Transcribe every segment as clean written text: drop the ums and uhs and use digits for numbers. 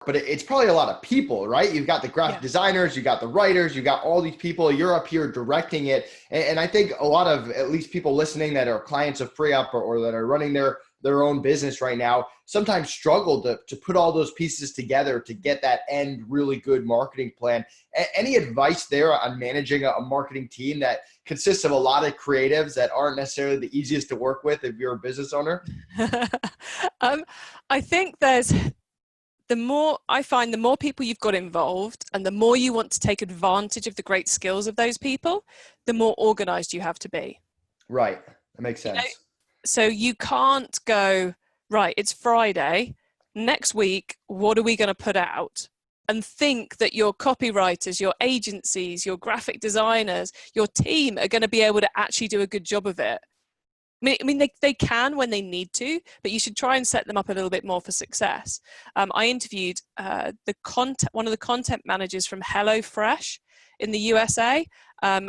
but it's probably a lot of people, right? You've got the graphic designers, you got the writers, you got all these people, you're up here directing it. And I think a lot of, at least people listening that are clients of FreeUp or that are running their own business right now, sometimes struggle to put all those pieces together to get that end really good marketing plan. Any advice there on managing a marketing team that consists of a lot of creatives that aren't necessarily the easiest to work with if you're a business owner? I think the more people you've got involved and the more you want to take advantage of the great skills of those people, the more organized you have to be. Right. That makes sense. So you can't go, right, it's Friday, next week, what are we going to put out? And think that your copywriters, your agencies, your graphic designers, your team are going to be able to actually do a good job of it. I mean, they can when they need to, but you should try and set them up a little bit more for success. I interviewed one of the content managers from HelloFresh in the USA a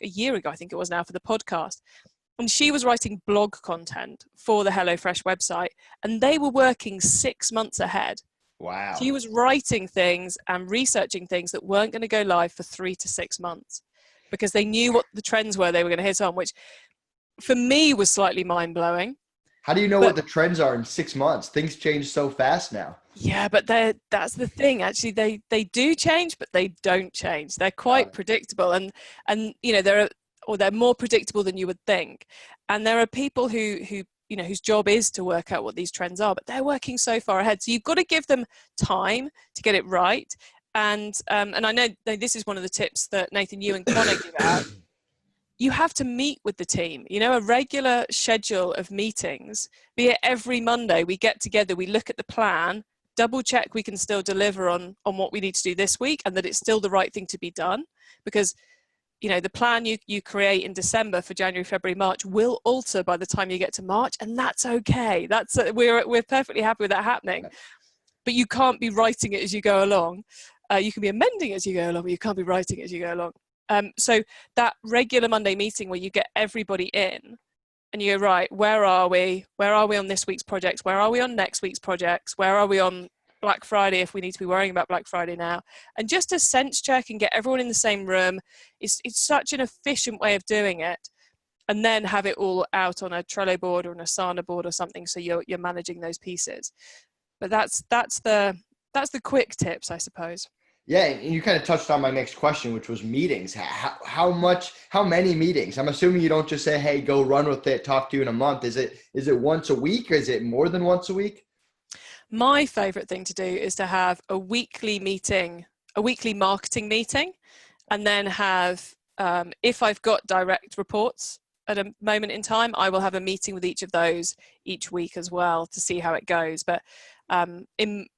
year ago, I think it was now, for the podcast. And she was writing blog content for the HelloFresh website, and they were working 6 months ahead. Wow. She was writing things and researching things that weren't going to go live for 3 to 6 months because they knew what the trends were they were going to hit on, which for me was slightly mind-blowing. How do you know what the trends are in 6 months? Things change so fast now. Yeah, but that's the thing. Actually, they do change, but they don't change. They're quite predictable, and they're more predictable than you would think. And there are people who whose job is to work out what these trends are, but they're working so far ahead. So you've got to give them time to get it right. And I know this is one of the tips that Nathan, you and Connor give out. You have to meet with the team, a regular schedule of meetings, be it every Monday, we get together, we look at the plan, double check we can still deliver on what we need to do this week and that it's still the right thing to be done. Because, the plan you create in December for January, February, March will alter by the time you get to March, and that's okay. We're perfectly happy with that happening. But you can't be writing it as you go along. You can be amending it as you go along, but you can't be writing it as you go along. So that regular Monday meeting where you get everybody in and you go, right, where are we? Where are we on this week's projects? Where are we on next week's projects? Where are we on Black Friday if we need to be worrying about Black Friday now? And just to sense check and get everyone in the same room, it's such an efficient way of doing it. And then have it all out on a Trello board or an Asana board or something, so you're managing those pieces. But that's the quick tips, I suppose. Yeah, and you kind of touched on my next question, which was meetings. How many meetings? I'm assuming you don't just say, hey, go run with it, talk to you in a month. Is it once a week, or is it more than once a week? My favorite thing to do is to have a weekly meeting, a weekly marketing meeting, and then have, if I've got direct reports at a moment in time, I will have a meeting with each of those each week as well to see how it goes. But in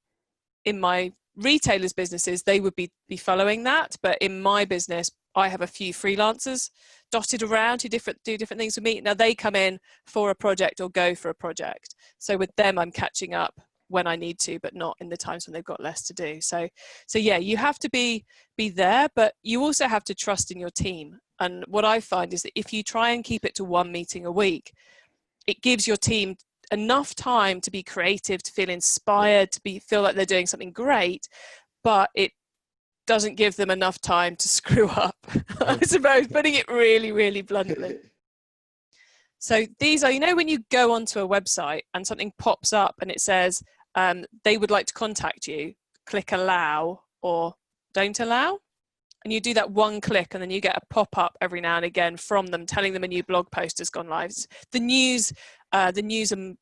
my retailers' businesses, they would be following that. But in my business, I have a few freelancers dotted around who do different things with me. Now they come in for a project or go for a project. So with them, I'm catching up when I need to, but not in the times when they've got less to do. So yeah, you have to be there, but you also have to trust in your team. And what I find is that if you try and keep it to one meeting a week, it gives your team enough time to be creative, to feel inspired, to feel like they're doing something great, but it doesn't give them enough time to screw up, I suppose, putting it really, really bluntly. So these are, when you go onto a website and something pops up and it says they would like to contact you, click allow or don't allow. And you do that one click and then you get a pop-up every now and again from them telling them a new blog post has gone live. The news and